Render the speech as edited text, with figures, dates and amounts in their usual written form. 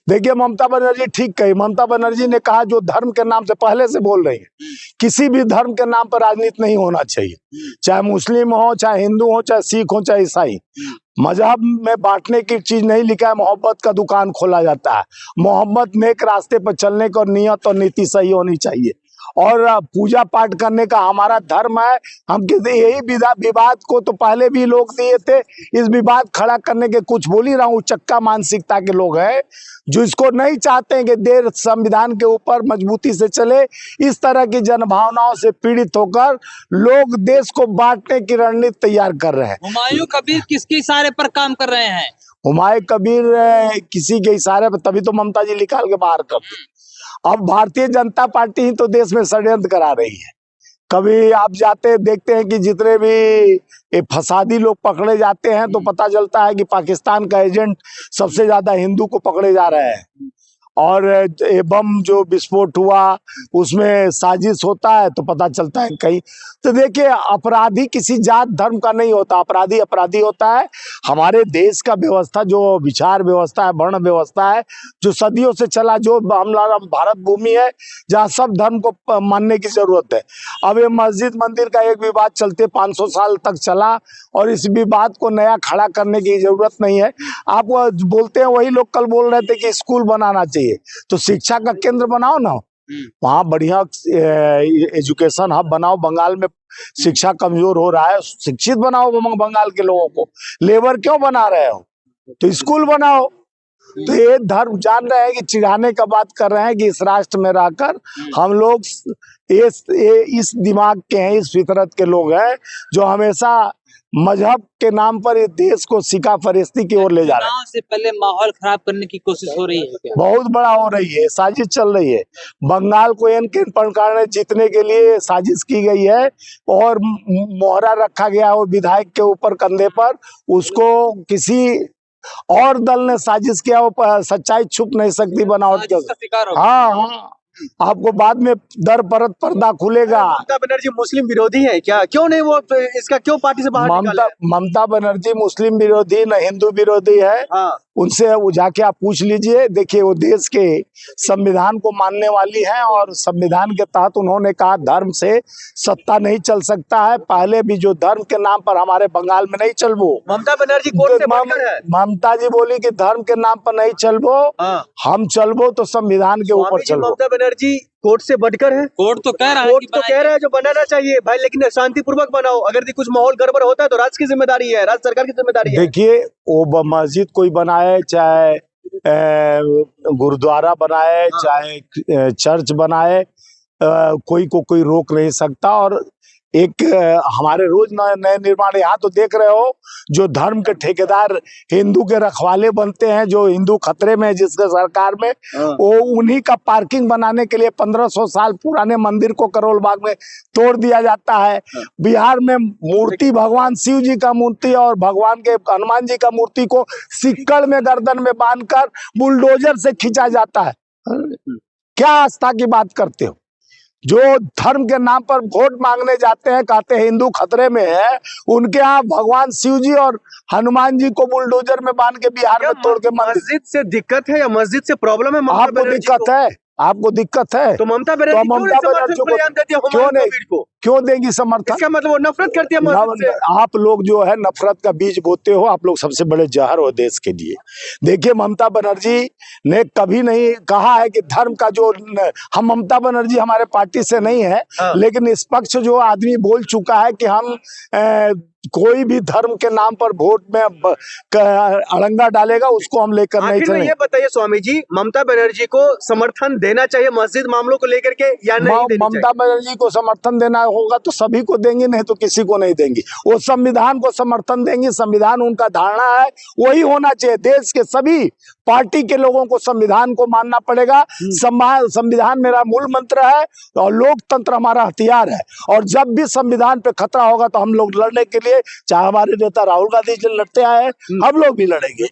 देखिए ममता बनर्जी ठीक कही। ममता बनर्जी ने कहा जो धर्म के नाम से पहले से बोल रही है, किसी भी धर्म के नाम पर राजनीति नहीं होना चाहिए, चाहे मुस्लिम हो, चाहे हिंदू हो, चाहे सिख हो, चाहे ईसाई। मजहब में बांटने की चीज नहीं लिखा है, मोहब्बत का दुकान खोला जाता है। मोहब्बत नेक रास्ते पर चलने का नियत और नीति सही होनी चाहिए, और पूजा पाठ करने का हमारा धर्म है। हम यही विवाद को तो पहले भी लोग दिए थे, इस विवाद खड़ा करने के कुछ बोल ही रहा हूँ, चक्का मानसिकता के लोग हैं जो इसको नहीं चाहते हैं कि देश संविधान के ऊपर मजबूती से चले। इस तरह की जनभावनाओं से पीड़ित होकर लोग देश को बांटने की रणनीति तैयार कर रहे हैं। हुमायूं कबीर किसके इशारे पर काम कर रहे हैं? हुमायूं कबीर किसी के इशारे पर, तभी तो ममता जी निकाल के बाहर कर दी। अब भारतीय जनता पार्टी ही तो देश में षड्यंत्र करा रही है। कभी आप जाते देखते हैं कि जितने भी फसादी लोग पकड़े जाते हैं तो पता चलता है कि पाकिस्तान का एजेंट सबसे ज्यादा हिंदू को पकड़े जा रहे हैं, और बम जो विस्फोट हुआ उसमें साजिश होता है तो पता चलता है कहीं। तो देखिए अपराधी किसी जात धर्म का नहीं होता, अपराधी अपराधी होता है। हमारे देश का व्यवस्था जो विचार व्यवस्था है, वर्ण व्यवस्था है, जो सदियों से चला, जो हमारा भारत भूमि है जहाँ सब धर्म को मानने की जरूरत है। अब ये मस्जिद मंदिर का एक विवाद चलते 500 साल तक चला, और इस विवाद को नया खड़ा करने की जरूरत नहीं है। आप बोलते हैं, वही लोग कल बोल रहे थे कि स्कूल बनाना चाहिए, तो शिक्षा का केंद्र बनाओ ना, वहां बढ़िया एजुकेशन हब बनाओ। बंगाल में शिक्षा कमजोर हो रहा है, शिक्षित बनाओ बंगाल के लोगों को। लेबर क्यों बना रहे हो? तो स्कूल बनाओ। तो ये धर्म जान रहे हैं कि चिढ़ाने का बात कर रहे हैं कि इस राष्ट्र में रहकर हम लोग इस दिमाग के हैं, इस फितरत के लोग हैं जो हमेशा मजहब के नाम पर इस देश को सिका फरिश्ती की ओर ले जा रहे हैं। से पहले माहौल खराब करने की कोशिश हो रही है क्या? बहुत बड़ा हो रही है, साजिश चल रही है। बंगाल को एन के प्रकार ने जीतने के लिए साजिश की गई है, और मोहरा रखा गया है विधायक के ऊपर कंधे पर। उसको किसी और दल ने साजिश किया, वो सच्चाई छुप नहीं सकती बनावट के। हाँ हाँ, आपको बाद में दर परत पर्दा खुलेगा। ममता बनर्जी मुस्लिम विरोधी है क्या? क्यों नहीं वो इसका क्यों पार्टी से बाहर निकाले? ममता बनर्जी मुस्लिम विरोधी न हिंदू विरोधी है। हाँ। उनसे वो जाके आप पूछ लीजिए। देखिए वो देश के संविधान को मानने वाली हैं, और संविधान के तहत उन्होंने कहा धर्म से सत्ता नहीं चल सकता है। पहले भी जो धर्म के नाम पर हमारे बंगाल में नहीं चलबो। ममता बनर्जी कोर्ट से बढ़कर है। ममता जी बोली कि धर्म के नाम पर नहीं चलबो, हम चलबो तो संविधान के ऊपर चलबो। ममता बनर्जी कोर्ट से बढ़कर है। कोर्ट तो कह रहा है, कोर्ट तो कह रहा है जो बनाना चाहिए भाई, लेकिन शांतिपूर्वक बनाओ। अगर कुछ माहौल गड़बड़ होता है तो राज्य की जिम्मेदारी है, राज्य सरकार की जिम्मेदारी है। देखिए वो मस्जिद कोई बनाए, चाहे गुरुद्वारा बनाए, चाहे चर्च बनाए, कोई को कोई रोक नहीं सकता। और एक हमारे रोज नए निर्माण यहाँ तो देख रहे हो, जो धर्म के ठेकेदार हिंदू के रखवाले बनते हैं, जो हिंदू खतरे में है जिसके सरकार में, वो उन्हीं का पार्किंग बनाने के लिए 1500 साल पुराने मंदिर को करोल बाग में तोड़ दिया जाता है। बिहार में मूर्ति, भगवान शिव जी का मूर्ति और भगवान के हनुमान जी का मूर्ति को सिक्कड़ में गर्दन में बांधकर बुलडोजर से खींचा जाता है। क्या आस्था की बात करते हो? जो धर्म के नाम पर वोट मांगने जाते हैं, कहते हैं हिंदू खतरे में है, उनके यहाँ भगवान शिव जी और हनुमान जी को बुलडोजर में बांध के बिहार में तोड़ के मस्जिद से दिक्कत है या मस्जिद से प्रॉब्लम है? आपको दिक्कत है, आपको दिक्कत है तो ममता बनर्जी क्यों देगी समर्थन? इसका मतलब वो नफरत करती है। आप लोग जो है नफरत का बीज बोते हो, आप लोग सबसे बड़े जहर हो देश के लिए। देखिए ममता बनर्जी ने कभी नहीं कहा है कि धर्म का जो, हम ममता बनर्जी हमारे पार्टी से नहीं है, लेकिन इस पक्ष जो आदमी बोल चुका है कि हम कोई भी धर्म के नाम पर वोट में अड़ंगा डालेगा, उसको हम लेकर नहीं चलेंगे। ये बताइए स्वामी जी, ममता बनर्जी को समर्थन देना चाहिए मस्जिद मामलों को लेकर के या नहीं? ममता बनर्जी को समर्थन देना होगा तो सभी को देंगे, नहीं तो किसी को नहीं देंगी। वो संविधान को समर्थन देंगी, संविधान उनका धारणा है, वही होना चाहिए। देश के सभी पार्टी के लोगों को संविधान को मानना पड़ेगा। संविधान मेरा मूल मंत्र है और लोकतंत्र हमारा हथियार है, और जब भी संविधान पे खतरा होगा तो हम लोग लड़ने के लिए, चाहे हमारे नेता राहुल गांधी जी लड़ते आए हैं, हम लोग भी लड़ेंगे।